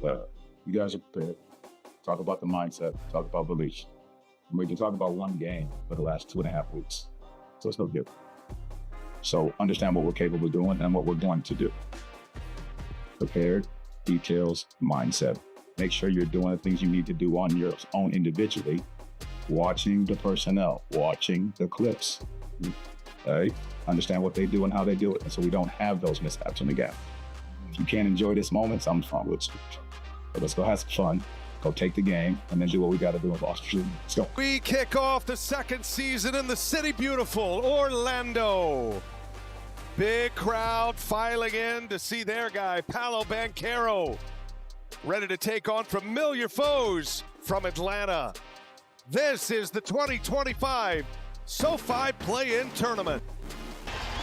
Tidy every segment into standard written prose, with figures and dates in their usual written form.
You guys are prepared. Talk about the mindset. Talk about belief. We can talk about one game for the last 2.5 weeks. So it's no different. So understand what we're capable of doing and what we're going to do. Prepared, details, mindset. Make sure you're doing the things you need to do on your own individually. Watching the personnel, watching the clips. Right? Understand what they do and how they do it. And so we don't have those mishaps in the gap. If you can't enjoy this moment, something's wrong with you. So let's go have some fun. Go take the game, and then do what we got to do in Boston. Let's go. We kick off the second season in the city beautiful, Orlando. Big crowd filing in to see their guy, Paolo Banchero, ready to take on familiar foes from Atlanta. This is the 2025 SoFi Play-In Tournament.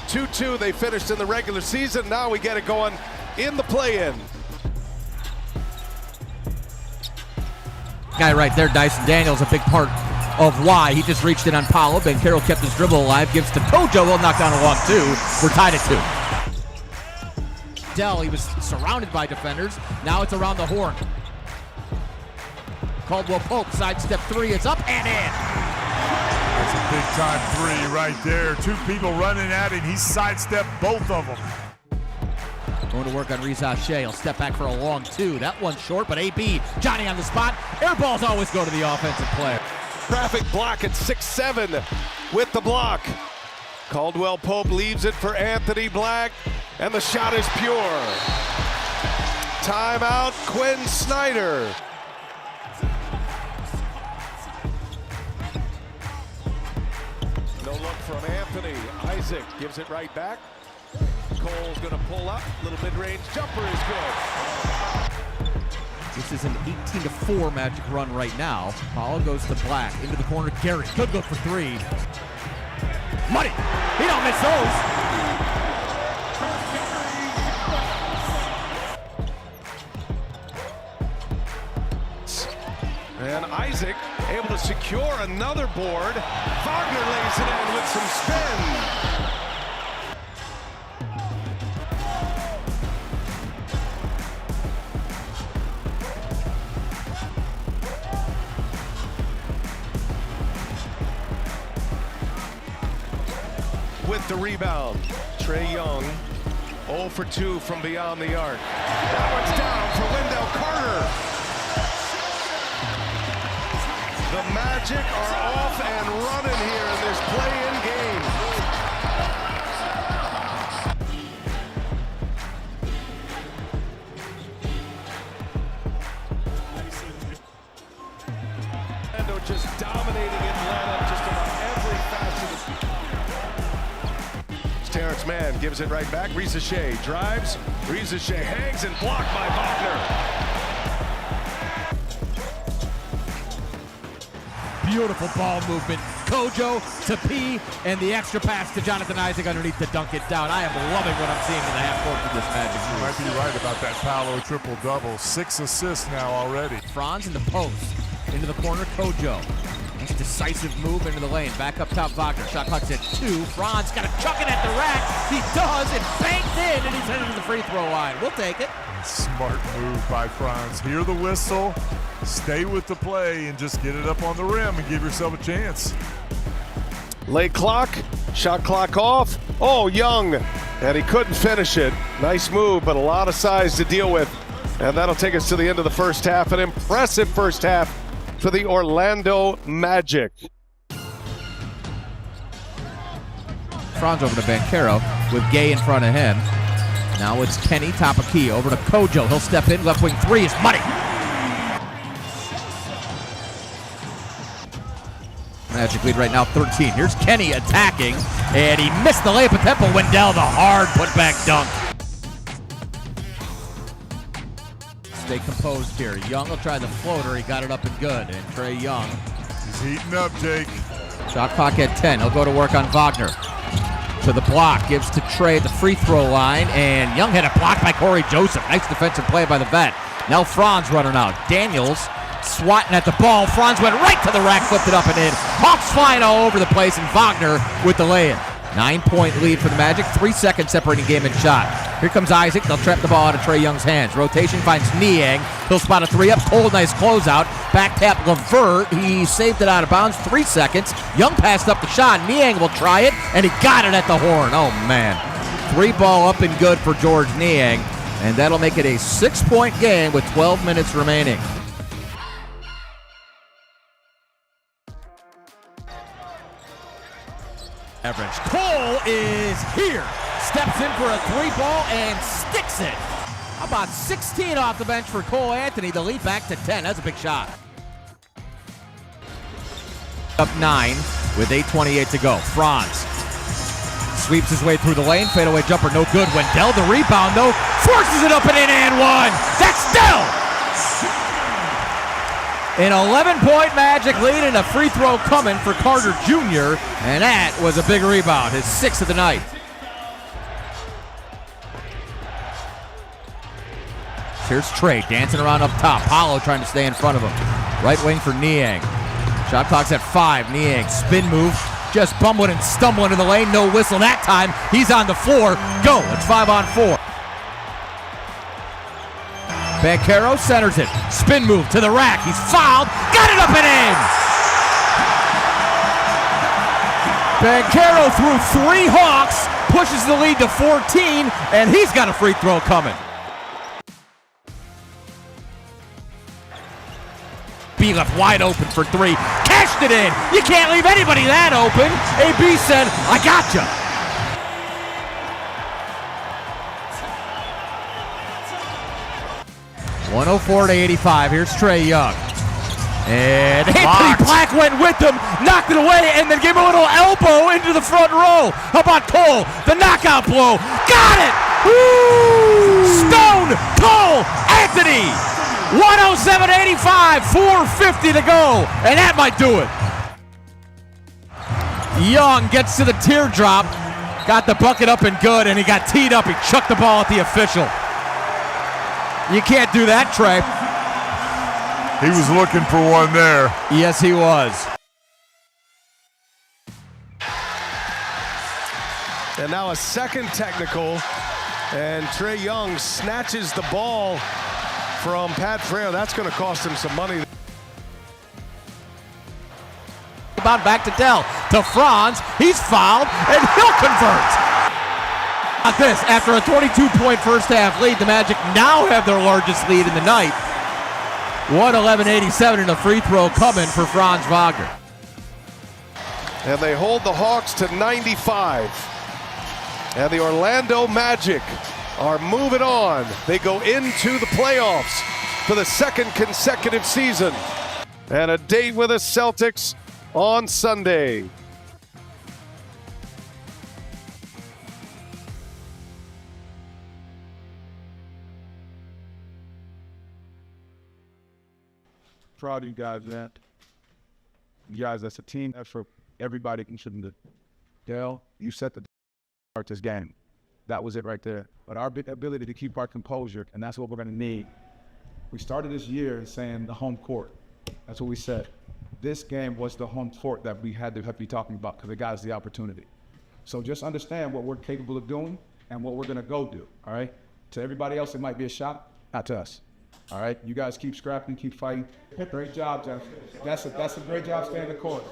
2-2, they finished in the regular season. Now we get it going in the play-in. Guy right there, Dyson Daniels, a big part of why he just reached in on Paolo. Banchero kept his dribble alive, gives to Kojo. He'll knock down a long two. We're tied at 2. Dell, he was surrounded by defenders. Now it's around the horn. Caldwell Pope, sidestep three. It's up and in. That's a big time three right there. 2 people running at him. He sidestepped both of them. Going to work on Reza Shea. He'll step back for a long 2. That one's short, but AB, Johnny on the spot. Air balls always go to the offensive player. Traffic block at 6-7 with the block. Caldwell Pope leaves it for Anthony Black, and the shot is pure. Timeout, Quinn Snyder. No look from Anthony. Isaac gives it right back. Cole's gonna pull up, little mid-range jumper is good. This is an 18-4 Magic run right now. Paolo goes to Black, into the corner, Gary could go for 3. Money, he don't miss those. And Isaac able to secure another board. Wagner lays it in with some spin. With the rebound, Trae Young, 0 for 2 from beyond the arc. Now it's down for Wendell Carter. The Magic are off and running here in this play-in game. Orlando just dominating Atlanta just about every facet of the Terrence Mann gives it right back. Reza Shea drives. Reza Shea hangs and blocked by Wagner. Beautiful ball movement. Kojo to P, and the extra pass to Jonathan Isaac underneath to dunk it down. I am loving what I'm seeing in the half court for this Magic. You might be right about that Paolo triple-double. 6 assists now already. Franz in the post. Into the corner, Kojo. Nice decisive move into the lane. Back up top, Wagner. Shot clock's at 2. Franz got to chuck it at the rack. He does. It banks in, and he's headed to the free throw line. We'll take it. Smart move by Franz. Hear the whistle, stay with the play, and just get it up on the rim and give yourself a chance. Late clock, shot clock off. Oh, Young, and he couldn't finish it. Nice move, but a lot of size to deal with. And that'll take us to the end of the first half. An impressive first half for the Orlando Magic. Franz over to Banchero with Gay in front of him. Now it's Kenny, top of key, over to Kojo. He'll step in, left wing 3 is money. Magic lead right now, 13. Here's Kenny attacking, and he missed the layup at Temple. Wendell, the hard putback dunk. Stay composed here. Young will try the floater. He got it up and good. And Trae Young. He's heating up, Jake. Shot clock at 10. He'll go to work on Wagner. To the block. Gives to Trae at the free throw line. And Young had a block by Corey Joseph. Nice defensive play by the vet. Now Franz running out. Daniels swatting at the ball. Franz went right to the rack, flipped it up and in. Hawks flying all over the place, and Wagner with the lay-in. 9-point lead for the Magic. 3 seconds separating game and shot. Here comes Isaac. They'll trap the ball out of Trae Young's hands. Rotation finds Niang. He'll spot a 3 up. Cole, nice closeout. Back tap Levert. He saved it out of bounds. 3 seconds. Young passed up the shot. Niang will try it, and he got it at the horn. Oh, man. 3 ball up and good for George Niang, and that'll make it a 6-point game with 12 minutes remaining. Average. Cole is here. Steps in for a 3 ball and sticks it. How about 16 off the bench for Cole Anthony? The lead back to 10. That's a big shot. Up 9 with 8:28 to go. Franz sweeps his way through the lane. Fadeaway jumper, no good. Wendell, the rebound, though, forces it up and in and one. That's Dell! An 11-point Magic lead and a free throw coming for Carter Jr., and that was a big rebound, his 6th of the night. Here's Trey dancing around up top. Paulo trying to stay in front of him. Right wing for Niang. Shot clock's at 5. Niang, spin move, just bumbling and stumbling in the lane. No whistle that time. He's on the floor. Go. It's 5-on-4. Banchero centers it. Spin move to the rack. He's fouled. Got it up and in. Banchero threw 3 Hawks, pushes the lead to 14, and he's got a free throw coming. B left wide open for 3. Cashed it in. You can't leave anybody that open. AB said, I gotcha. (104-85). Here's Trae Young. And Anthony Black went with him, knocked it away, and then gave him a little elbow into the front row. How about Cole? The knockout blow. Got it! Woo! Stone Cole Anthony! 107-85, 4:50 to go, and that might do it. Young gets to the teardrop, got the bucket up and good, and he got teed up. He chucked the ball at the official. You can't do that, Trey. He was looking for one there. Yes, he was. And now a second technical, and Trae Young snatches the ball from Pat Frere. That's going to cost him some money. About back to Dell, to Franz. He's fouled, and he'll convert. At this, after a 22-point first half lead, the Magic now have their largest lead in the night. 111-87, and a free throw coming for Franz Wagner. And they hold the Hawks to 95. And the Orlando Magic are moving on. They go into the playoffs for the 2nd consecutive season. And a date with the Celtics on Sunday. Proud of you guys, man. You guys, that's a team effort. Everybody contributed. Dale, you set the start this game. That was it right there. But our ability to keep our composure, and that's what we're going to need. We started this year saying the home court. That's what we said. This game was the home court that we had to be talking about because it got us the opportunity. So just understand what we're capable of doing and what we're going to go do, all right? To everybody else, it might be a shot, not to us. All right, you guys keep scrapping, keep fighting. Great job, Jeff. That's a great job staying the course.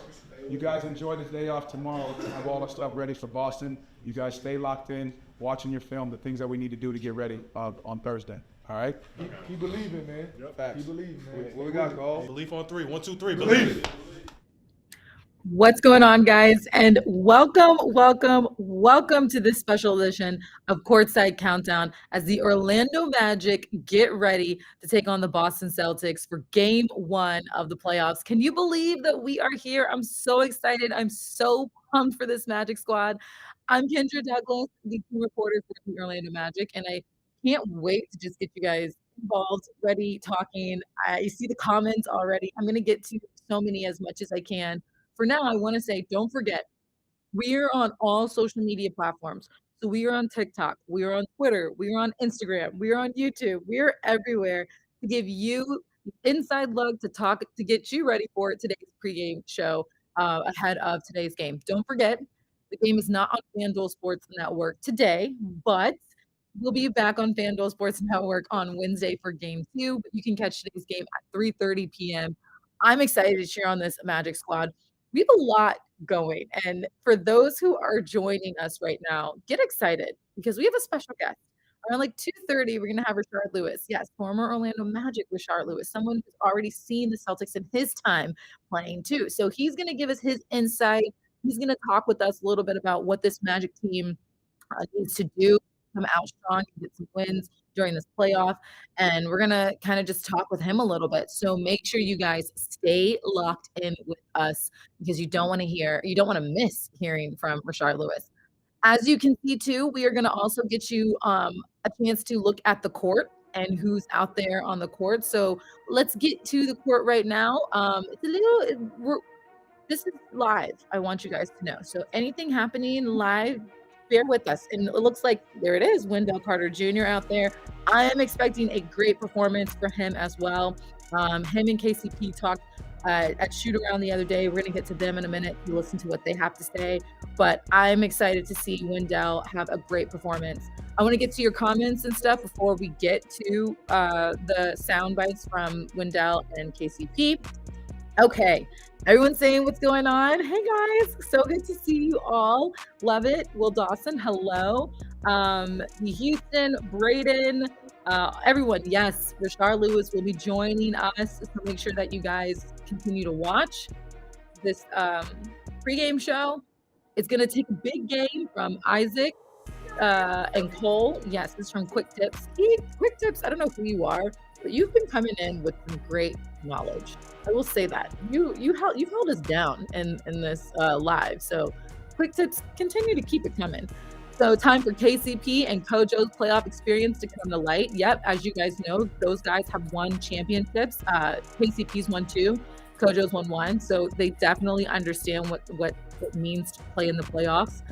You guys enjoy this day off tomorrow. Have all the stuff ready for Boston. You guys stay locked in, watching your film, the things that we need to do to get ready on Thursday. All right? Keep believing, man. Facts. Keep believing, man. What we got, Cole? Belief on 3. 1, 2, 3. Believe it. What's going on, guys? And welcome to this special edition of Courtside Countdown as the Orlando Magic get ready to take on the Boston Celtics for Game 1 of the playoffs. Can you believe that we are here? I'm so excited. I'm so pumped for this Magic squad. I'm Kendra Douglas, the team reporter for the Orlando Magic, and I can't wait to just get you guys involved, ready, talking. I see the comments already. I'm going to get to so many as much as I can. For now, I want to say, don't forget, we are on all social media platforms. So we are on TikTok, we are on Twitter, we are on Instagram, we are on YouTube, we are everywhere to give you the inside look to get you ready for today's pregame show ahead of today's game. Don't forget, The game is not on FanDuel Sports Network today, but we'll be back on FanDuel Sports Network on Wednesday for game 2. But you can catch today's game at 3:30 p.m. I'm excited to cheer on this Magic squad. We have a lot going. And for those who are joining us right now, get excited because we have a special guest. Around like 2:30, we're going to have Rashard Lewis. Yes, former Orlando Magic Rashard Lewis, someone who's already seen the Celtics in his time playing too. So he's going to give us his insight. He's going to talk with us a little bit about what this Magic team needs to do, come out strong and get some wins during this playoff. And we're going to kind of just talk with him a little bit. So make sure you guys stay locked in with us because you don't want to miss hearing from Rashard Lewis. As you can see too, we are going to also get you a chance to look at the court and who's out there on the court. So let's get to the court right now. This is live. I want you guys to know. So anything happening live, bear with us. And it looks like there it is, Wendell Carter Jr. out there. I am expecting a great performance for him as well. Him and KCP talked at shoot around the other day. We're going to get to them in a minute to listen to what they have to say. But I'm excited to see Wendell have a great performance. I want to get to your comments and stuff before we get to the sound bites from Wendell and KCP. Okay, everyone's saying what's going on. Hey guys, so good to see you all. Love it. Will Dawson, hello. Houston, Braden, everyone. Yes, Rashard Lewis will be joining us. So make sure that you guys continue to watch this pregame show. It's going to take a big game from Isaac and Cole. Yes, this is from Quick Tips. Quick Tips, I don't know who you are, but you've been coming in with some great knowledge. I will say that you've held us down in this live. So Quick Tips, continue to keep it coming. So time for KCP and Kojo's playoff experience to come to light. Yep, as you guys know, those guys have won championships. KCP's won 2, Kojo's won 1. So they definitely understand what it means to play in the playoffs.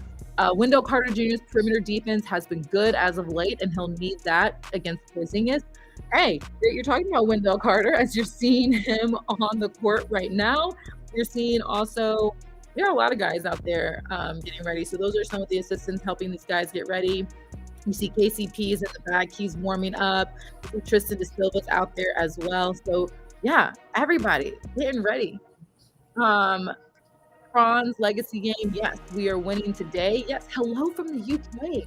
Wendell Carter Jr.'s perimeter defense has been good as of late, and he'll need that against Porzingis. Hey, you're talking about Wendell Carter as you're seeing him on the court right now. You're seeing also, there are a lot of guys out there getting ready. So those are some of the assistants helping these guys get ready. You see KCP is in the back. He's warming up. Tristan De Silva's out there as well. So yeah, everybody getting ready. Fran's legacy game. Yes, we are winning today. Yes, hello from the UK.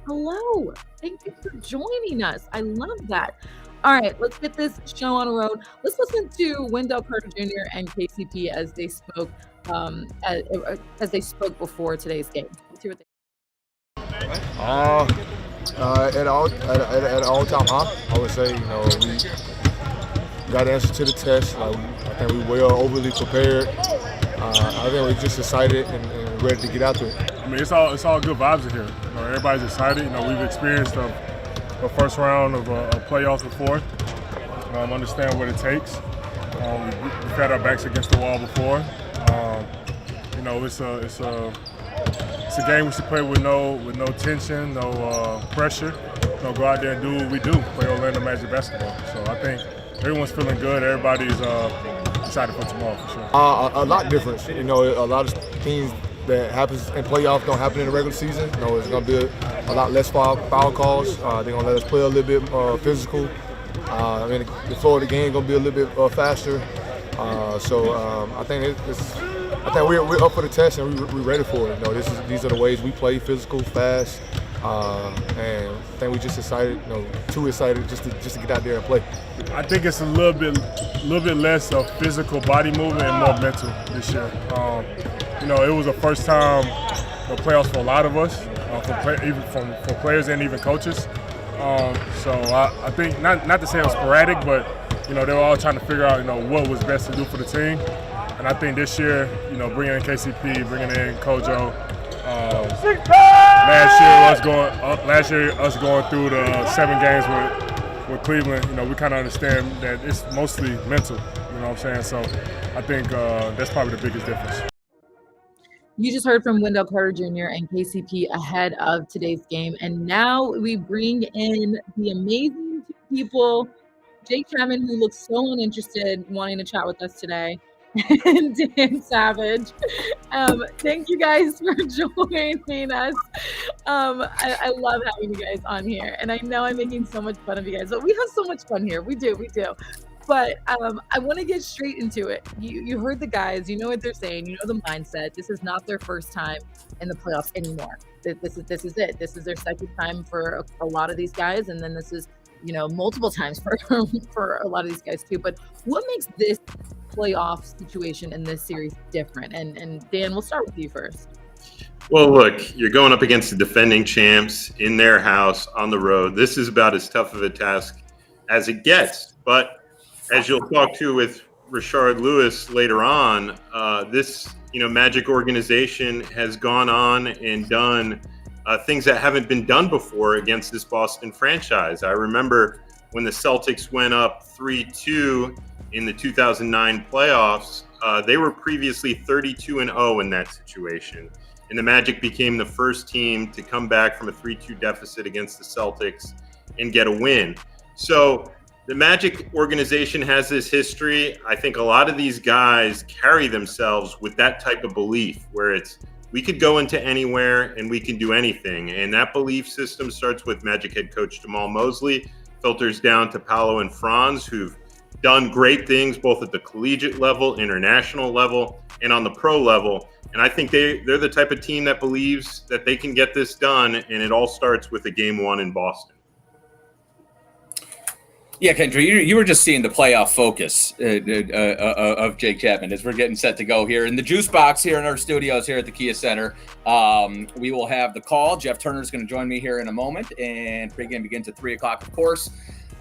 Hello. Thank you for joining us. I love that. All right, let's get this show on the road. Let's listen to Wendell Carter Jr. and KCP as they spoke before today's game. Let's hear what they at all-time high, I would say, we got the answer to the test. I think we were overly prepared. I think we're just excited and ready to get out there. I mean, it's all good vibes in here. Everybody's excited. We've experienced a first round of a playoffs before. Understand what it takes. We've had our backs against the wall before. It's a game we should play with no tension, no pressure. Go out there and do what we do, play Orlando Magic basketball. So I think everyone's feeling good. Everybody's excited for tomorrow for sure. A lot different. A lot of things that happens in playoffs don't happen in the regular season. It's going to be a lot less foul calls. They're going to let us play a little bit physical. The flow of the game going to be a little bit faster. I think we're up for the test and we're ready for it. These are the ways we play: physical, fast, and I think we just too excited just to get out there and play. I think it's a little bit less of physical body movement and more mental this year. It was a first time playoffs for a lot of us, for players and even coaches. So I think not to say it was sporadic, but they were all trying to figure out what was best to do for the team. And I think this year, bringing in KCP, bringing in Kojo. Last year us going through the 7 games with Cleveland, we kind of understand that it's mostly mental. You know what I'm saying? So I think that's probably the biggest difference. You just heard from Wendell Carter Jr. and KCP ahead of today's game. And now we bring in the amazing people, Jake Chapman, who looks so uninterested, wanting to chat with us today. and Dan Savage. Thank you guys for joining us. I love having you guys on here, and I know I'm making so much fun of you guys, but we have so much fun here. We do. But I want to get straight into it. You heard the guys. You know what they're saying. You know the mindset. This is not their first time in the playoffs anymore. This is it. This is their second time for a lot of these guys, and then this is multiple times for a lot of these guys too. But what makes this playoff situation in this series different? And Dan, we'll start with you first. Well, look, you're going up against the defending champs in their house on the road. This is about as tough of a task as it gets. But as you'll talk to with Rashard Lewis later on, this Magic organization has gone on and done things that haven't been done before against this Boston franchise. I remember when the Celtics went up 3-2 in the 2009 playoffs, they were previously 32-0 in that situation. And the Magic became the first team to come back from a 3-2 deficit against the Celtics and get a win. So the Magic organization has this history. I think a lot of these guys carry themselves with that type of belief where it's, we could go into anywhere and we can do anything. And that belief system starts with Magic head coach Jamal Mosley, filters down to Paolo and Franz, who've done great things both at the collegiate level, international level, and on the pro level. And I think they're the type of team that believes that they can get this done, and it all starts with a game one in Boston. Yeah, Kendra, you were just seeing the playoff focus of Jake Chapman as we're getting set to go here in the juice box here in our studios here at the Kia Center. We will have the call. Jeff Turner is going to join me here in a moment, and pregame begins at 3 o'clock, of course.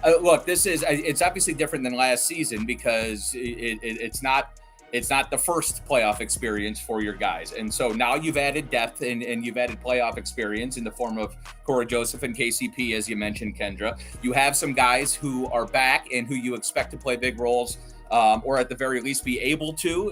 Look, it's obviously different than last season because it's not the first playoff experience for your guys. And so now you've added depth and you've added playoff experience in the form of Corey Joseph and KCP, as you mentioned, Kendra. You have some guys who are back and who you expect to play big roles, or at the very least be able to,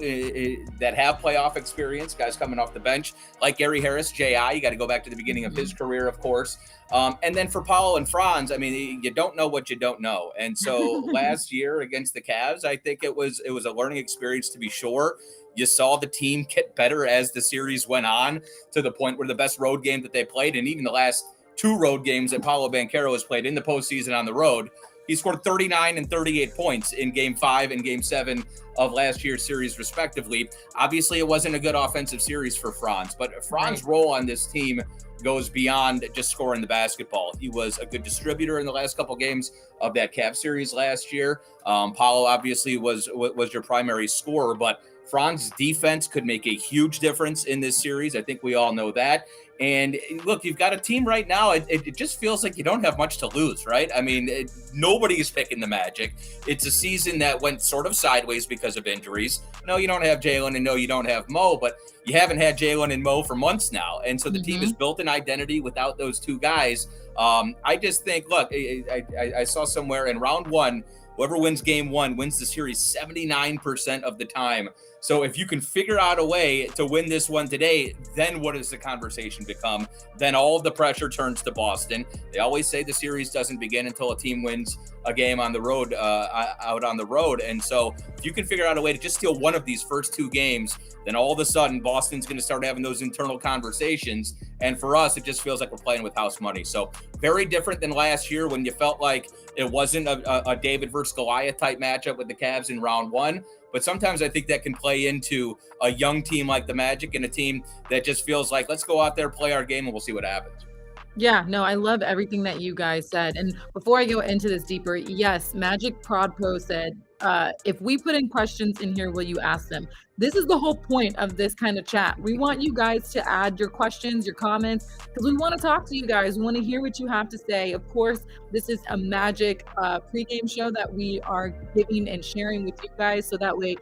that have playoff experience, guys coming off the bench, like Gary Harris, J.I., you got to go back to the beginning of his career, of course. And then for Paolo and Franz, I mean, you don't know what you don't know. And so last year against the Cavs, I think it was a learning experience to be sure. You saw the team get better as the series went on to the point where the best road game that they played, and even the last 2 road games that Paolo Banchero has played in the postseason on the road, he scored 39 and 38 points in Game 5 and Game 7 of last year's series, respectively. Obviously, it wasn't a good offensive series for Franz, but Franz's role on this team goes beyond just scoring the basketball. He was a good distributor in the last couple games of that Cavs series last year. Paolo obviously was your primary scorer, but Franz's defense could make a huge difference in this series. I think we all know that. And look, you've got a team right now. It just feels like you don't have much to lose, right? I mean, nobody's picking the Magic. It's a season that went sort of sideways because of injuries. No, you don't have Jalen, and no, you don't have Mo, but you haven't had Jalen and Mo for months now. And so the team has built an identity without those two guys. I just think, look, I saw somewhere in round 1, whoever wins game 1 wins the series 79% of the time. So if you can figure out a way to win this one today, then what does the conversation become? Then all of the pressure turns to Boston. They always say the series doesn't begin until a team wins a game on the road, out on the road. And so if you can figure out a way to just steal one of these first 2 games, then all of a sudden Boston's going to start having those internal conversations. And for us, it just feels like we're playing with house money. So very different than last year when you felt like it wasn't a David versus Goliath type matchup with the Cavs in round 1. But sometimes I think that can play into a young team like the Magic and a team that just feels like, let's go out there, play our game, and we'll see what happens. Yeah, no, I love everything that you guys said. And before I go into this deeper, yes, Magic Prod Pro said, if we put in questions in here, will you ask them? This is the whole point of this kind of chat. We want you guys to add your questions, your comments, because we want to talk to you guys. We want to hear what you have to say. Of course, this is a Magic pregame show that we are giving and sharing with you guys, so that way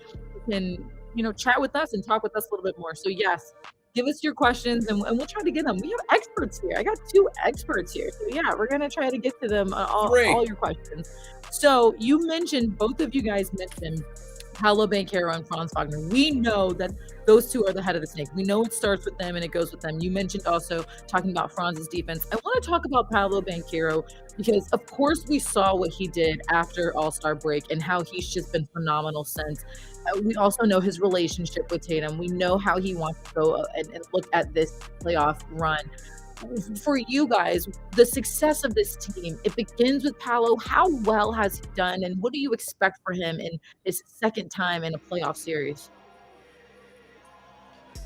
you can, chat with us and talk with us a little bit more. So yes, give us your questions and we'll try to get them. We have experts here. I got 2 experts here. So yeah, we're going to try to get to them, all your questions. So you mentioned, both of you guys mentioned Paolo Banchero and Franz Wagner. We know that those two are the head of the snake. We know it starts with them and it goes with them. You mentioned also talking about Franz's defense. I want to talk about Paolo Banchero because, of course, we saw what he did after All-Star break and how he's just been phenomenal since. We also know his relationship with Tatum. We know how he wants to go and look at this playoff run. For you guys, the success of this team, it begins with Paolo. How well has he done, and what do you expect for him in his second time in a playoff series?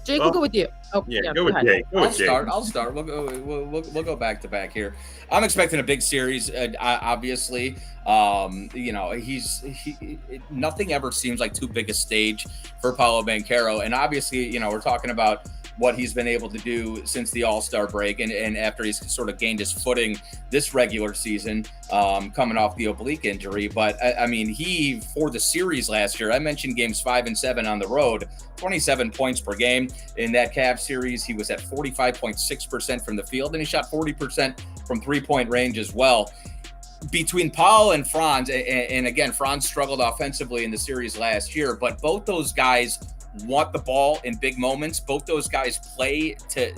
Jake, we'll go with you. Oh, yeah, go with Jake. I'll start. We'll go back to back here. I'm expecting a big series. Obviously, nothing ever seems like too big a stage for Paolo Banchero, and obviously, we're talking about what he's been able to do since the All-Star break and after he's sort of gained his footing this regular season, coming off the oblique injury. But he, for the series last year, I mentioned games 5 and 7 on the road, 27 points per game. In that Cavs series, he was at 45.6% from the field, and he shot 40% from three-point range as well. Between Paul and Franz, and again, Franz struggled offensively in the series last year, but both those guys want the ball in big moments. Both those guys play to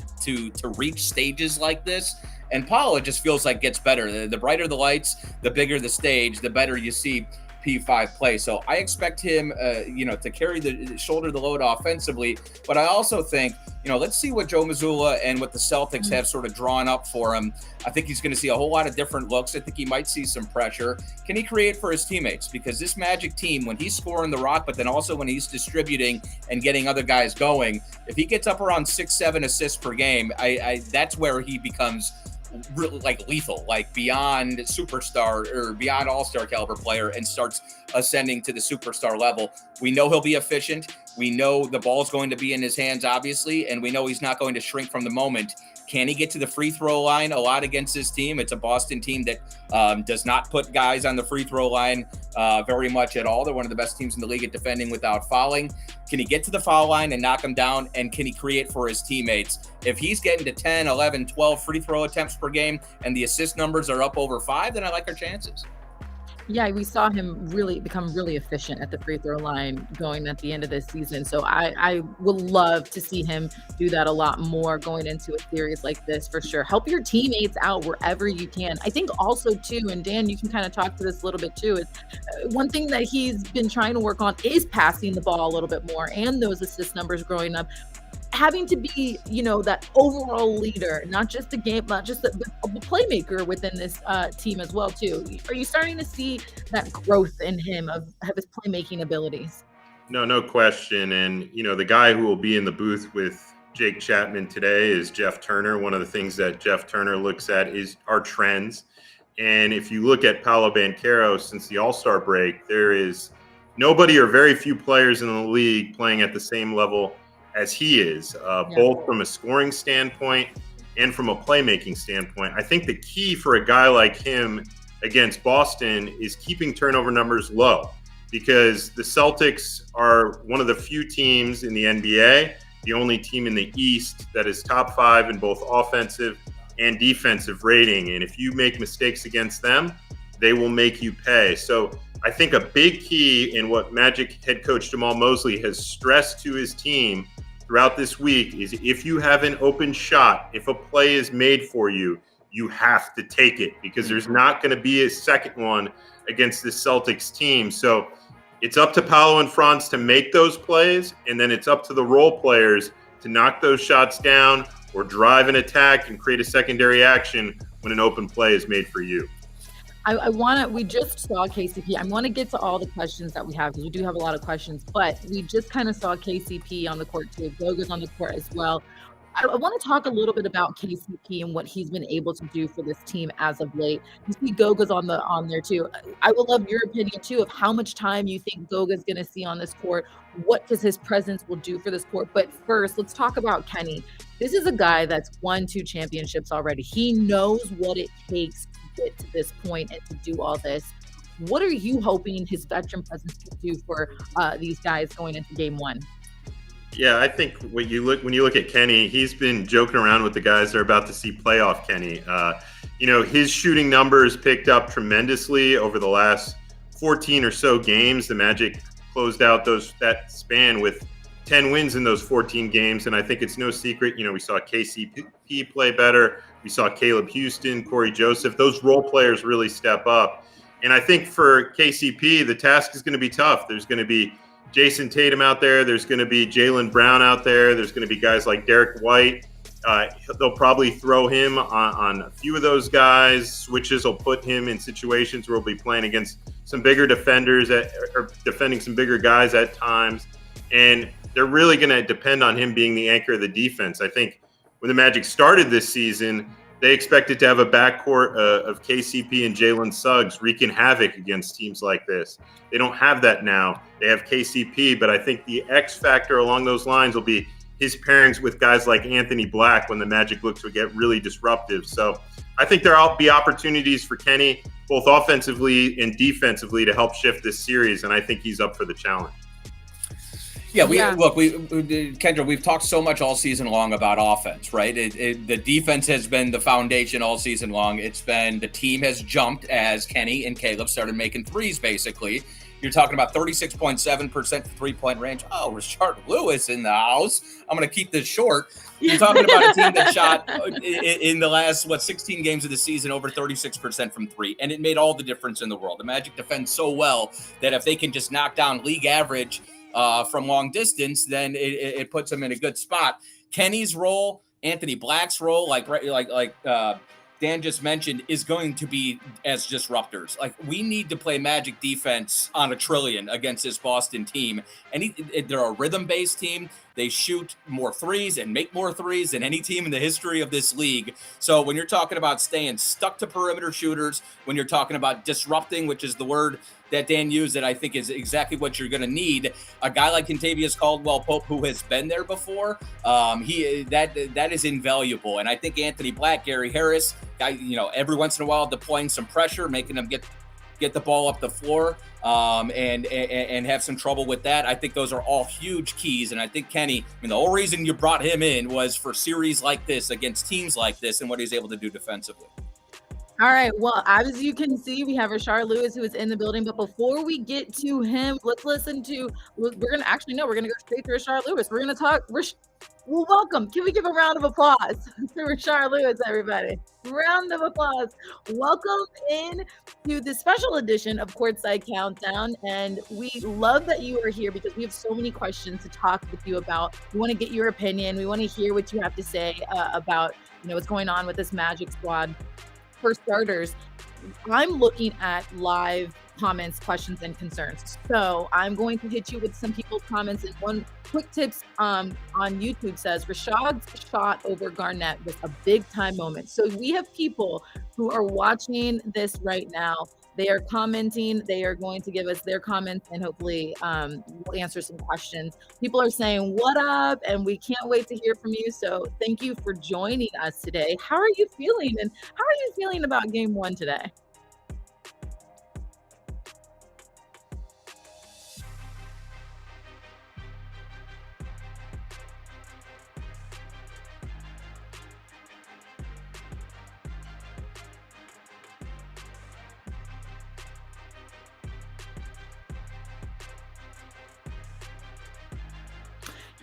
reach stages like this. And Paolo, it just feels like gets better. The brighter the lights, the bigger the stage, the better you see P5 play. So I expect him, to carry shoulder the load offensively. But I also think, let's see what Joe Mazzulla and what the Celtics have sort of drawn up for him. I think he's going to see a whole lot of different looks. I think he might see some pressure. Can he create for his teammates? Because this Magic team, when he's scoring the rock, but then also when he's distributing and getting other guys going, if he gets up around 6-7 assists per game, that's where he becomes really lethal, beyond superstar or beyond all-star caliber player, and starts ascending to the superstar level. We know he'll be efficient. We know the ball's going to be in his hands, obviously, and we know he's not going to shrink from the moment. Can he get to the free throw line a lot against his team? It's a Boston team that does not put guys on the free throw line very much at all. They're one of the best teams in the league at defending without fouling. Can he get to the foul line and knock him down? And can he create for his teammates? If he's getting to 10, 11, 12 free throw attempts per game and the assist numbers are up over 5, then I like our chances. Yeah, we saw him really become really efficient at the free throw line going at the end of this season. So I would love to see him do that a lot more going into a series like this for sure. Help your teammates out wherever you can. I think also too, and Dan, you can kind of talk to this a little bit too, is one thing that he's been trying to work on is passing the ball a little bit more and those assist numbers growing up. Having to be, that overall leader, not just the game, not just the playmaker within this team as well, too. Are you starting to see that growth in him of his playmaking abilities? No question. And, the guy who will be in the booth with Jake Chapman today is Jeff Turner. One of the things that Jeff Turner looks at is our trends. And if you look at Paolo Banchero since the All-Star break, there is nobody or very few players in the league playing at the same level as he is, both from a scoring standpoint and from a playmaking standpoint. I think the key for a guy like him against Boston is keeping turnover numbers low, because the Celtics are one of the few teams in the NBA, the only team in the East that is top 5 in both offensive and defensive rating. And if you make mistakes against them, they will make you pay. So I think a big key in what Magic head coach Jamal Mosley has stressed to his team throughout this week is, if you have an open shot, if a play is made for you, you have to take it, because there's not going to be a second one against this Celtics team. So it's up to Paolo and Franz to make those plays, and then it's up to the role players to knock those shots down or drive an attack and create a secondary action when an open play is made for you. We just saw KCP. I want to get to all the questions that we have, because we do have a lot of questions, but we just kind of saw KCP on the court too. Goga's on the court as well. I want to talk a little bit about KCP and what he's been able to do for this team as of late. You see Goga's on there too. I would love your opinion too of how much time you think Goga's going to see on this court. What does his presence will do for this court? But first, let's talk about Kenny. This is a guy that's won 2 championships already. He knows what it takes get to this point and to do all this. What are you hoping his veteran presence can do for these guys going into game 1? Yeah, I think when you look at Kenny, he's been joking around with the guys that are about to see playoff Kenny. His shooting numbers picked up tremendously over the last 14 or so games. The Magic closed out that span with 10 wins in those 14 games. And I think it's no secret, we saw KCP play better. We saw Caleb Houston, Corey Joseph. Those role players really step up. And I think for KCP, the task is going to be tough. There's going to be Jason Tatum out there. There's going to be Jaylen Brown out there. There's going to be guys like Derek White. They'll probably throw him on a few of those guys. Switches will put him in situations where he'll be playing against some bigger defenders or defending some bigger guys at times. And they're really going to depend on him being the anchor of the defense. I think when the Magic started this season, they expected to have a backcourt of KCP and Jalen Suggs wreaking havoc against teams like this. They don't have that now. They have KCP, but I think the X factor along those lines will be his pairings with guys like Anthony Black when the Magic look to get really disruptive. So I think there'll be opportunities for Kenny, both offensively and defensively, to help shift this series, and I think he's up for the challenge. Yeah, Kendra, we've talked so much all season long about offense, right? The defense has been the foundation all season long. It's been the team has jumped as Kenny and Caleb started making threes, basically. You're talking about 36.7% three-point range. Oh, Rashard Lewis in the house. I'm going to keep this short. You're talking about a team that shot in the last, 16 games of the season, over 36% from three, and it made all the difference in the world. The Magic defend so well that if they can just knock down league average from long distance, then it puts them in a good spot. Kenny's role, Anthony Black's role, like Dan just mentioned, is going to be as disruptors. Like, we need to play Magic defense on a trillion against this Boston team. And they're a rhythm-based team. They shoot more threes and make more threes than any team in the history of this league. So when you're talking about staying stuck to perimeter shooters, when you're talking about disrupting, which is the word that Dan used that I think is exactly what you're going to need, a guy like Kentavious Caldwell-Pope, who has been there before, that is invaluable. And I think Anthony Black, Gary Harris, every once in a while deploying some pressure, making them get the ball up the floor, and have some trouble with that. I think those are all huge keys. And I think Kenny, the whole reason you brought him in was for series like this against teams like this and what he's able to do defensively. All right. Well, as you can see, we have Rashard Lewis, who is in the building. But before we get to him, let's listen to, we're going to go straight to Rashard Lewis. We're going to talk. Well, welcome. Can we give a round of applause to Rashard Lewis, everybody? Round of applause. Welcome in to the special edition of Courtside Countdown. And we love that you are here because we have so many questions to talk with you about. We want to get your opinion. We want to hear what you have to say about, what's going on with this Magic squad. For starters, I'm looking at live comments, questions, and concerns. So I'm going to hit you with some people's comments. And one quick tips on YouTube says Rashad's shot over Garnett was a big time moment. So we have people who are watching this right now. They are commenting. They are going to give us their comments and hopefully we'll answer some questions. People are saying, what up? And we can't wait to hear from you. So thank you for joining us today. How are you feeling? And how are you feeling about game one today?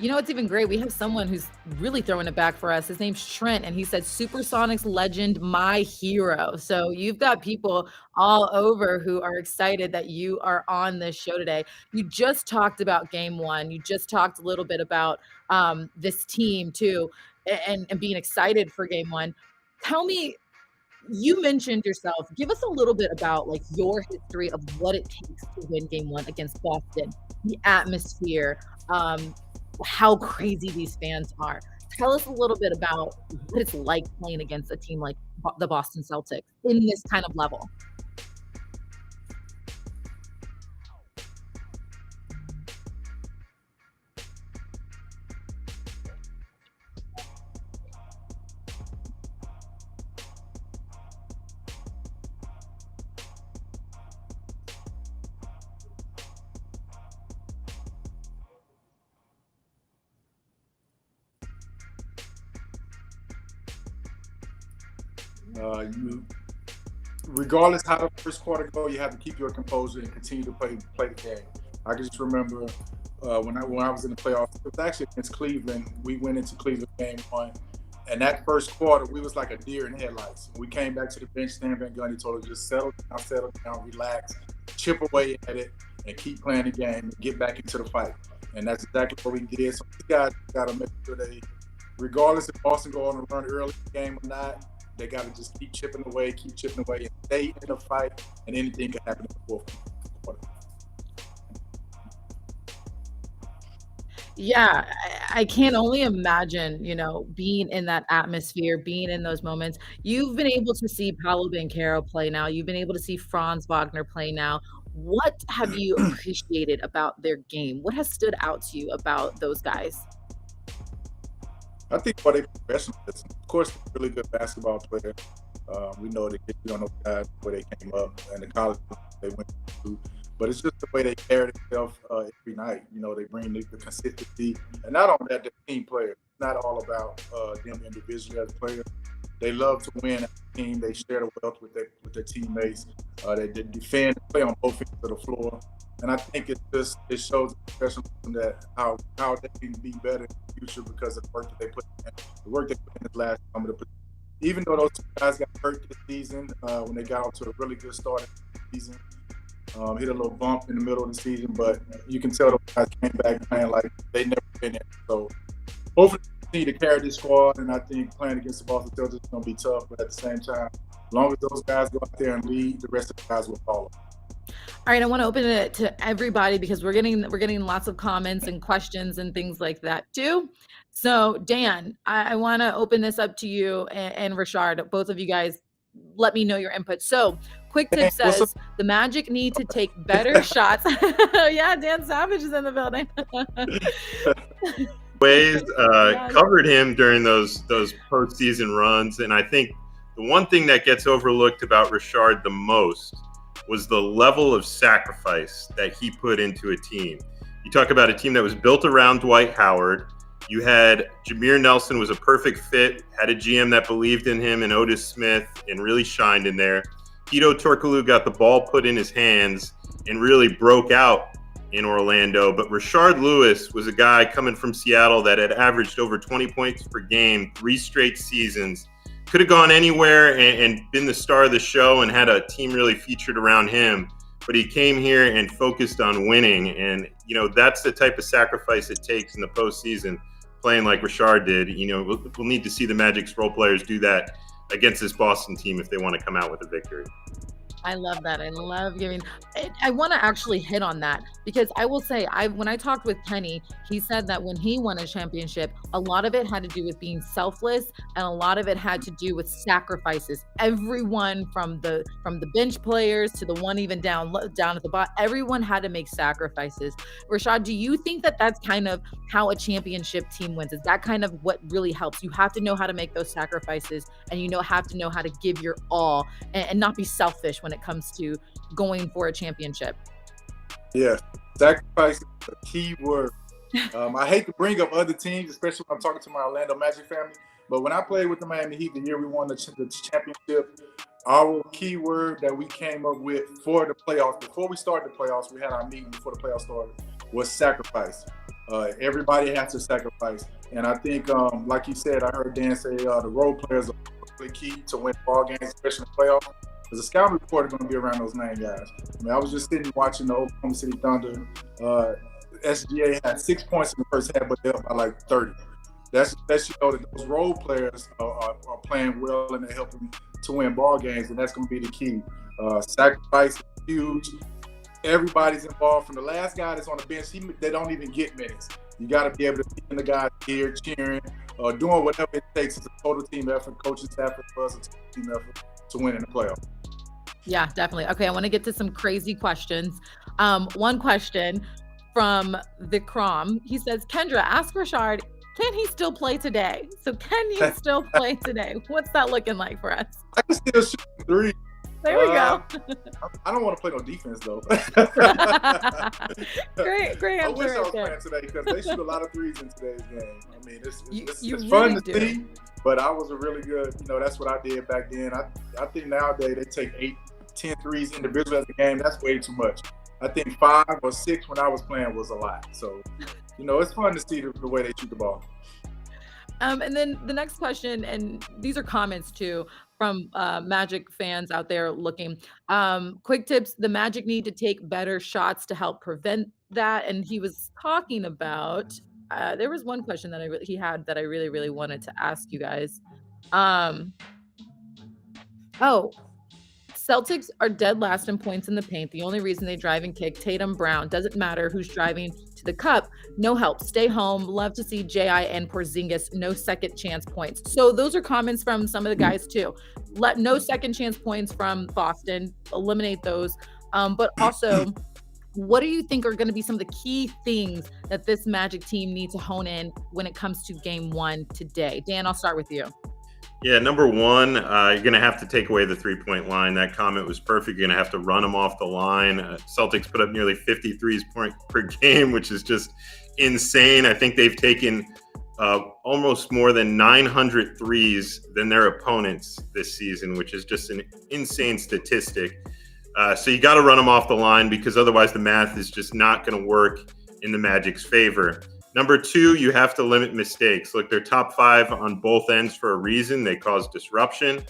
It's even great. We have someone who's really throwing it back for us. His name's Trent, and he said, Supersonics legend, my hero. So you've got people all over who are excited that you are on this show today. You just talked about game one. You just talked a little bit about this team too, and being excited for game one. Tell me, you mentioned yourself. Give us a little bit about your history of what it takes to win game one against Boston, the atmosphere, how crazy these fans are. Tell us a little bit about what it's like playing against a team like the Boston Celtics in this kind of level. Regardless how the first quarter go, you have to keep your composure and continue to play the game. I can just remember when I was in the playoffs, it was actually against Cleveland. We went into Cleveland game 1, and that first quarter, we was like a deer in headlights. We came back to the bench, Stan Van Gundy told us, just settle down, relax, chip away at it, and keep playing the game and get back into the fight. And that's exactly what we did. So these guys got to make sure they, regardless if Boston go on a run early in the game or not, they got to just keep chipping away, and stay in the fight, and anything can happen in the fourth quarter. Yeah, I can only imagine, being in that atmosphere, being in those moments. You've been able to see Paolo Banchero play now. You've been able to see Franz Wagner play now. What have you appreciated about their game? What has stood out to you about those guys? I think for their professionalism, of course, they're really good basketball players. We know they don't know guys where they came up and the college they went to, but it's just the way they carry themselves every night. They bring the consistency, and not only that, the team players. It's not all about them individually as players. They love to win as a team. They share the wealth with their teammates. They defend and play on both ends of the floor. And I think it shows professionalism that how they can be better in the future because of the work that they put in. The work they put in this last summer. Even though those two guys got hurt this season, when they got off to a really good start in the season, hit a little bump in the middle of the season, but you can tell those guys came back playing like they never been there. So hopefully they continue to carry this squad, and I think playing against the Boston Celtics is going to be tough, but at the same time, as long as those guys go out there and lead, the rest of the guys will follow. All right, I want to open it to everybody because we're getting lots of comments and questions and things like that too. So Dan, I want to open this up to you and Rashard. Both of you guys, let me know your input. So Quick Tip says the Magic need to take better shots. Yeah, Dan Savage is in the building. Ways covered him during those postseason runs, and I think the one thing that gets overlooked about Rashard the most was the level of sacrifice that he put into a team. You talk about a team that was built around Dwight Howard. You had Jameer Nelson was a perfect fit, had a GM that believed in him, and Otis Smith, and really shined in there. Hedo Turkoglu got the ball put in his hands and really broke out in Orlando. But Rashard Lewis was a guy coming from Seattle that had averaged over 20 points per game 3 straight seasons. Could have gone anywhere and been the star of the show and had a team really featured around him. But he came here and focused on winning. And, that's the type of sacrifice it takes in the postseason, playing like Rashard did. We'll need to see the Magic's role players do that against this Boston team if they want to come out with a victory. I love that. I love giving. I want to actually hit on that because I will say, when I talked with Kenny, he said that when he won a championship, a lot of it had to do with being selfless, and a lot of it had to do with sacrifices. Everyone from the bench players to the one even down at the bottom, everyone had to make sacrifices. Rashad, do you think that that's kind of how a championship team wins? Is that kind of what really helps? You have to know how to make those sacrifices, and have to know how to give your all and not be selfish when it comes to going for a championship. Yeah, sacrifice is the key word. I hate to bring up other teams, especially when I'm talking to my Orlando Magic family, but when I played with the Miami Heat the year we won the championship, our key word that we came up with for the playoffs, before we started the playoffs, we had our meeting before the playoffs started, was sacrifice. Everybody has to sacrifice. And I think, like you said, I heard Dan say the role players are really key to win ball games, especially in the playoffs. There's a scouting report going to be around those 9 guys. I was just sitting watching the Oklahoma City Thunder. SGA had 6 points in the first half, but they're up by like 30. That those role players are playing well and they're helping to win ball games, and that's going to be the key. Sacrifice is huge. Everybody's involved. From the last guy that's on the bench, they don't even get minutes. You got to be able to be in the guys here cheering, doing whatever it takes. It's a total team effort. Coaching staff for us, it's a total team effort to win in the playoffs. Yeah, definitely. Okay, I want to get to some crazy questions. One question from Vikram. He says, Kendra, ask Rashard, can he still play today? So can you still play today? What's that looking like for us? I can still shoot 3. There we go. I don't want to play no defense, though. Great I answer wish I was right there. playing today because they shoot a lot of threes in today's game. I mean, it's You fun really to do. see, but I was a really good, that's what I did back then. I think nowadays they take 8, 10 threes individually as a game. That's way too much. I think 5 or 6 when I was playing was a lot. So, it's fun to see the way they shoot the ball. And then the next question, and these are comments too from Magic fans out there looking. Quick tips: the Magic need to take better shots to help prevent that. And he was talking about. There was one question that he had that I really, really wanted to ask you guys. Oh, Celtics are dead last in points in the paint. The only reason they drive and kick Tatum, Brown. Doesn't matter who's driving to the cup. No help. Stay home. Love to see J.I. and Porzingis. No second chance points. So those are comments from some of the guys too. No second chance points from Boston. Eliminate those. But also, what do you think are going to be some of the key things that this Magic team needs to hone in when it comes to game 1 today? Dan, I'll start with you. Yeah, number one, you're going to have to take away the three-point line. That comment was perfect. You're going to have to run them off the line. Celtics put up nearly 50 threes per game, which is just insane. I think they've taken almost more than 900 threes than their opponents this season, which is just an insane statistic. So you got to run them off the line because otherwise the math is just not going to work in the Magic's favor. Number two, you have to limit mistakes. Look, they're top 5 on both ends for a reason. They cause disruption.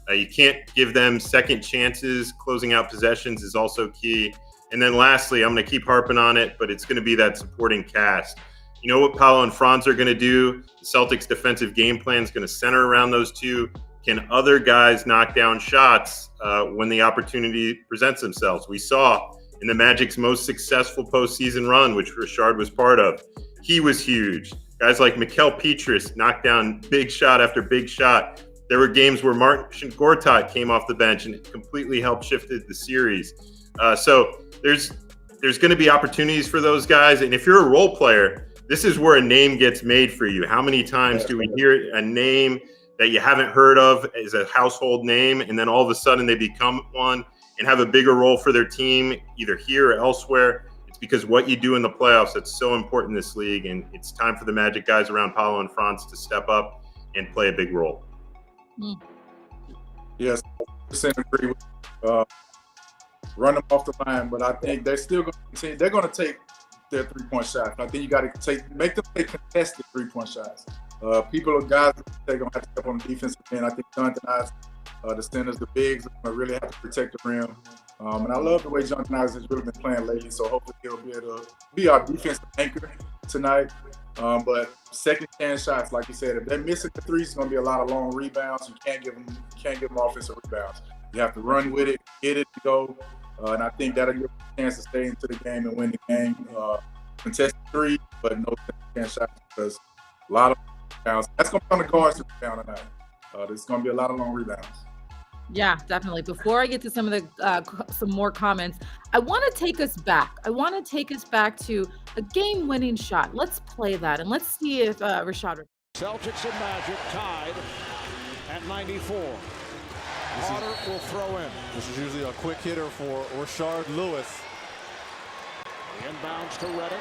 You can't give them second chances. Closing out possessions is also key. And then lastly, I'm going to keep harping on it, but it's going to be that supporting cast. You know what Paolo and Franz are going to do? The Celtics defensive game plan is going to center around those two. Can other guys knock down shots when the opportunity presents themselves? We saw in the Magic's most successful postseason run, which Richard was part of, he was huge. Guys like Mikal Petrus knocked down big shot after big shot. There were games where Marcin Gortat came off the bench and completely helped shifted the series. So there's going to be opportunities for those guys. And if you're a role player, this is where a name gets made for you. How many times do we hear a name that you haven't heard of as a household name, and then all of a sudden they become one and have a bigger role for their team, either here or elsewhere? It's because what you do in the playoffs, that's so important in this league, and it's time for the Magic guys around Paolo and Franz to step up and play a big role. Yes, 100% agree with run them off the line, but I think they're still going to continue. They're going to take their three-point shots. I think you got to make them take contested three-point shots. People or guys, they're going to have to step on the defensive end. I think Jonathan Ives, the centers, the bigs, are going to really have to protect the rim. And I love the way Jonathan Ives has really been playing lately, so hopefully he'll be able to be our defensive anchor tonight. But second chance shots, like you said, if they're missing the threes, it's going to be a lot of long rebounds. You can't give them offensive rebounds. You have to run with it, get it to go. And I think that'll give you a chance to stay into the game and win the game. Contested three, but no chance shots because a lot of rebounds. That's going to be on the guards to rebound tonight. There's going to be a lot of long rebounds. Yeah, definitely. Before I get to some of the some more comments, I want to take us back. I want to take us back to a game-winning shot. Let's play that, and let's see if Rashad. Celtics and Magic tied at 94. Carter will throw in. This is usually a quick hitter for Rashard Lewis. The inbounds to Reddick.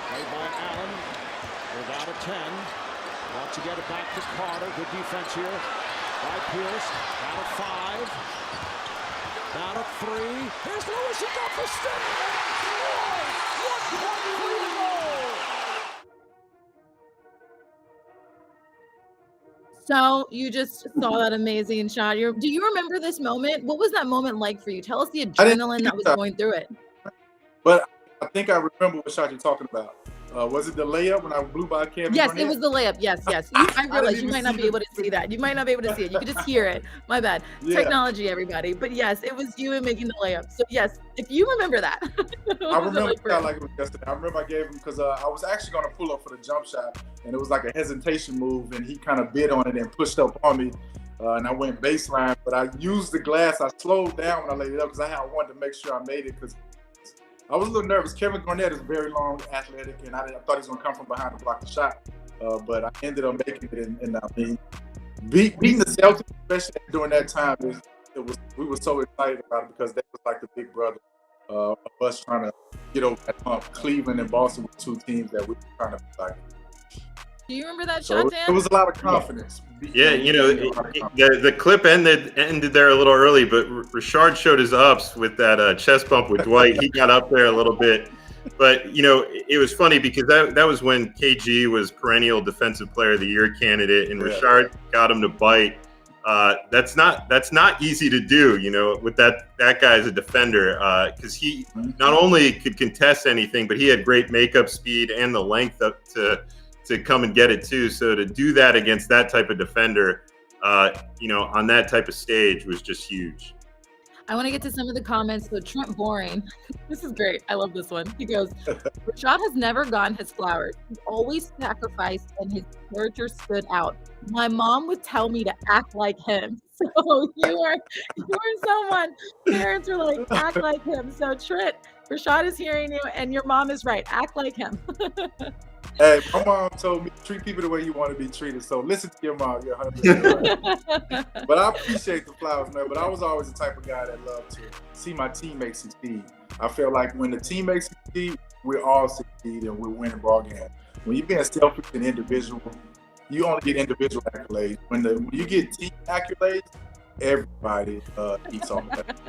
Played by Allen. Without a 10. Wants to get it back to Carter. Good defense here by Pierce. Down to 5. Down to 3. Here's Lewis. He got the stick. So you just saw that amazing shot. Do you remember this moment? What was that moment like for you? Tell us the adrenaline that was going through it. But I think I remember what shot you're talking about. Was it the layup when I blew by Kevin? Yes, Garnett? It was the layup. Yes. I realize you might not be able to see that. You might not be able to see it. You could just hear it. My bad. Yeah. Technology, everybody. But yes, it was you making the layup. So yes, if you remember that. I remember that like it was yesterday. I remember I gave him because I was actually going to pull up for the jump shot, and it was like a hesitation move, and he kind of bid on it and pushed up on me, and I went baseline. But I used the glass. I slowed down when I laid it up because I wanted to make sure I made it because I was a little nervous. Kevin Garnett is very long, athletic, and I thought he was going to come from behind to block the shot. But I ended up making it, and I mean, beating the Celtics, especially during that time, we were so excited about it because that was like the big brother of us trying to get over that hump. Cleveland and Boston were two teams that we were trying to be like. Do you remember that So shot, Dan? it was a lot of confidence. Yeah, the clip ended there a little early, but Richard showed his ups with that chest bump with Dwight. He got up there a little bit. But, it was funny because that was when KG was perennial Defensive Player of the Year candidate, and Richard got him to bite. That's not easy to do, with that guy as a defender, because he not only could contest anything, but he had great makeup speed and the length up to come and get it too. So to do that against that type of defender, on that type of stage was just huge. I want to get to some of the comments. So Trent Boring, this is great. I love this one. He goes, Rashad has never gotten his flowers. He always sacrificed and his character stood out. My mom would tell me to act like him. So you are someone, parents are like, act like him. So Trent, Rashad is hearing you and your mom is right. Act like him. Hey, my mom told me treat people the way you want to be treated. So listen to your mom. You're 100% right. But I appreciate the flowers, man. But I was always the type of guy that loved to see my teammates succeed. I feel like when the teammates succeed, we all succeed and we're winning ball games. When you're being selfish and individual, you only get individual accolades. When you get team accolades, everybody eats on that.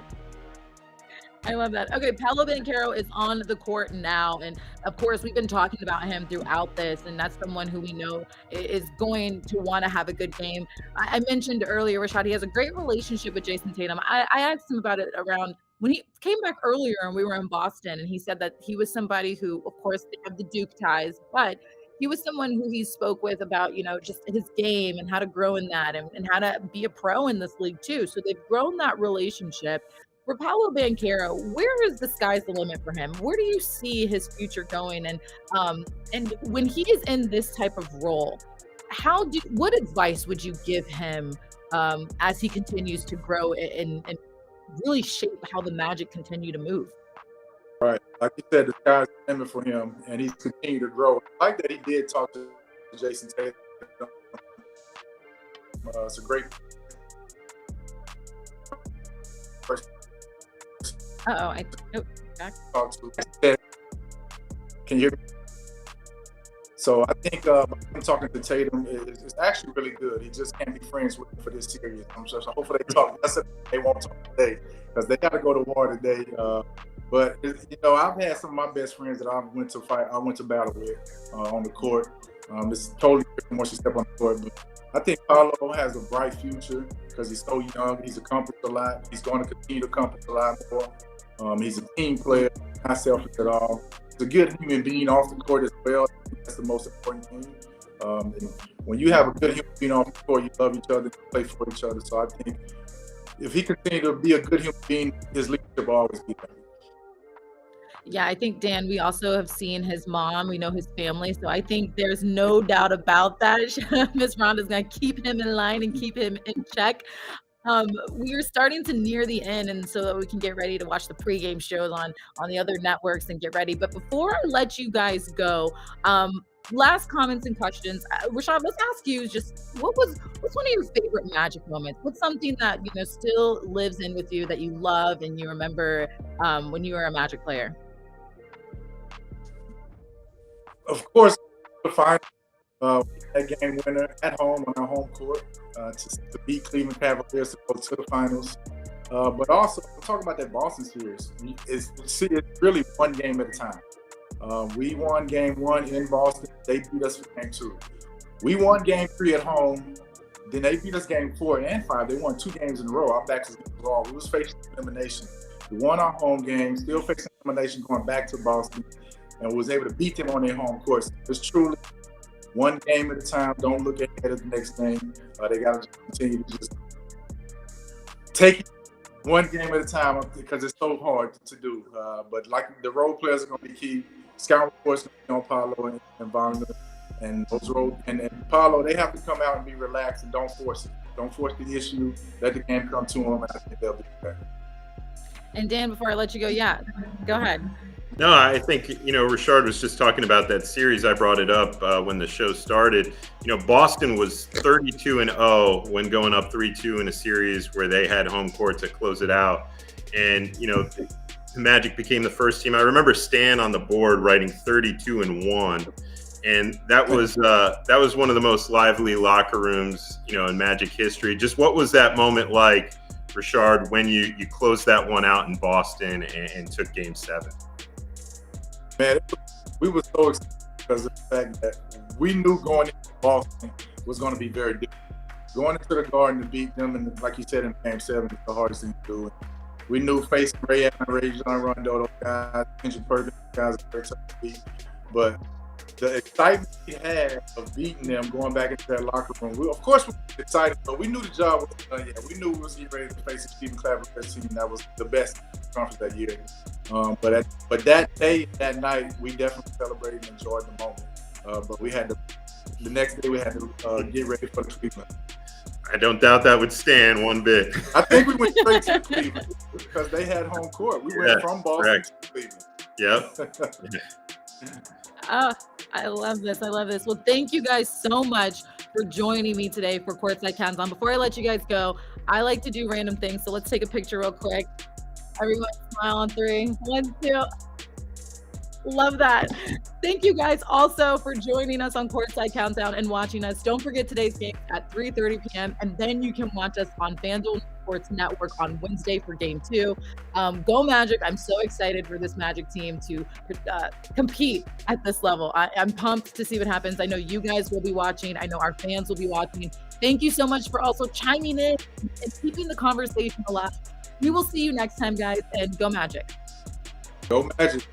I love that. Okay, Paolo Banchero is on the court now. And of course, we've been talking about him throughout this. And that's someone who we know is going to want to have a good game. I mentioned earlier, Rashad, he has a great relationship with Jason Tatum. I asked him about it around when he came back earlier and we were in Boston. And he said that he was somebody who, of course, they have the Duke ties, but he was someone who he spoke with about, just his game and how to grow in that and how to be a pro in this league too. So they've grown that relationship. For Paolo Banchero, where is the sky's the limit for him? Where do you see his future going? And when he is in this type of role, what advice would you give him as he continues to grow and really shape how the Magic continue to move? Right, like you said, the sky's the limit for him, and he's continued to grow. I like that he did talk to Jason Tatum. It's a great. Back. Can you hear me? So I think I'm talking to Tatum is actually really good. He just can't be friends with him for this series. So hopefully they talk. They won't talk today because they got to go to war today. But I've had some of my best friends that I went to battle with on the court. It's totally different once you step on the court. But I think Paolo has a bright future because he's so young. He's accomplished a lot. He's going to continue to accomplish a lot more. He's a team player, not selfish at all. He's a good human being off the court as well. That's the most important thing. When you have a good human being off the court, you love each other, you play for each other. So I think if he continues to be a good human being, his leadership will always be there. Yeah, I think, Dan, we also have seen his mom. We know his family. So I think there's no doubt about that. Miss Rhonda's going to keep him in line and keep him in check. We are starting to near the end, and so that we can get ready to watch the pregame shows on the other networks and get ready. But before I let you guys go, last comments and questions. Rashad, let's ask you just what's one of your favorite Magic moments? What's something that still lives in with you that you love and you remember when you were a Magic player? Of course, the final that game winner at home on our home court to beat Cleveland Cavaliers to go to the finals. But also, I'm talking about that Boston series. It's really one game at a time. We won game 1 in Boston. They beat us for game 2. We won game 3 at home. Then they beat us game 4 and 5. They won 2 games in a row. Our backs against the wall. We was facing elimination. We won our home game, still facing elimination, going back to Boston, and was able to beat them on their home court. It's truly one game at a time. Don't look ahead at the next game. They got to continue to just take it one game at a time because it's so hard to do. But like the role players are going to be key. Scout reports on Paolo and Wagner, and those role and Paolo, they have to come out and be relaxed and don't force it. Don't force the issue. Let the game come to them, and I think they'll be better. And Dan, before I let you go, go ahead. No, I think, Richard was just talking about that series. I brought it up when the show started. Boston was 32-0 when going up 3-2 in a series where they had home court to close it out. And, the Magic became the first team. I remember Stan on the board writing 32-1. and that was one of the most lively locker rooms, in Magic history. Just what was that moment like, Richard, when you closed that one out in Boston and took Game 7? Man, we were so excited because of the fact that we knew going into Boston was going to be very difficult. Going into the Garden to beat them, and like you said in Game 7, is the hardest thing to do. We knew facing Ray Allen, John Rondo, those guys, Kendrick Perkins, guys are very tough to beat. But the excitement we had of beating them, going back into that locker room, of course we were excited, but we knew the job was done yet. We knew we was getting ready to face a Stephen Claver's team that was the best conference that year. But that day, that night, we definitely celebrated and enjoyed the moment. But we had the next day we had to get ready for the Cleveland. I don't doubt that would stand one bit. I think we went straight to Cleveland because they had home court. We went from Boston to Cleveland. Yep. I love this. I love this. Well, thank you guys so much for joining me today for Courtside Countdown. Before I let you guys go, I like to do random things. So let's take a picture real quick. Everyone smile on 3. 1, 2. Love that. Thank you guys also for joining us on Courtside Countdown and watching us. Don't forget today's game at 3:30 p.m. And then you can watch us on FanDuel Sports Network on Wednesday for Game 2. Go Magic. I'm so excited for this Magic team to compete at this level. I'm pumped to see what happens. I know you guys will be watching. I know our fans will be watching. Thank you so much for also chiming in and keeping the conversation alive. We will see you next time, guys, and go Magic. Go Magic.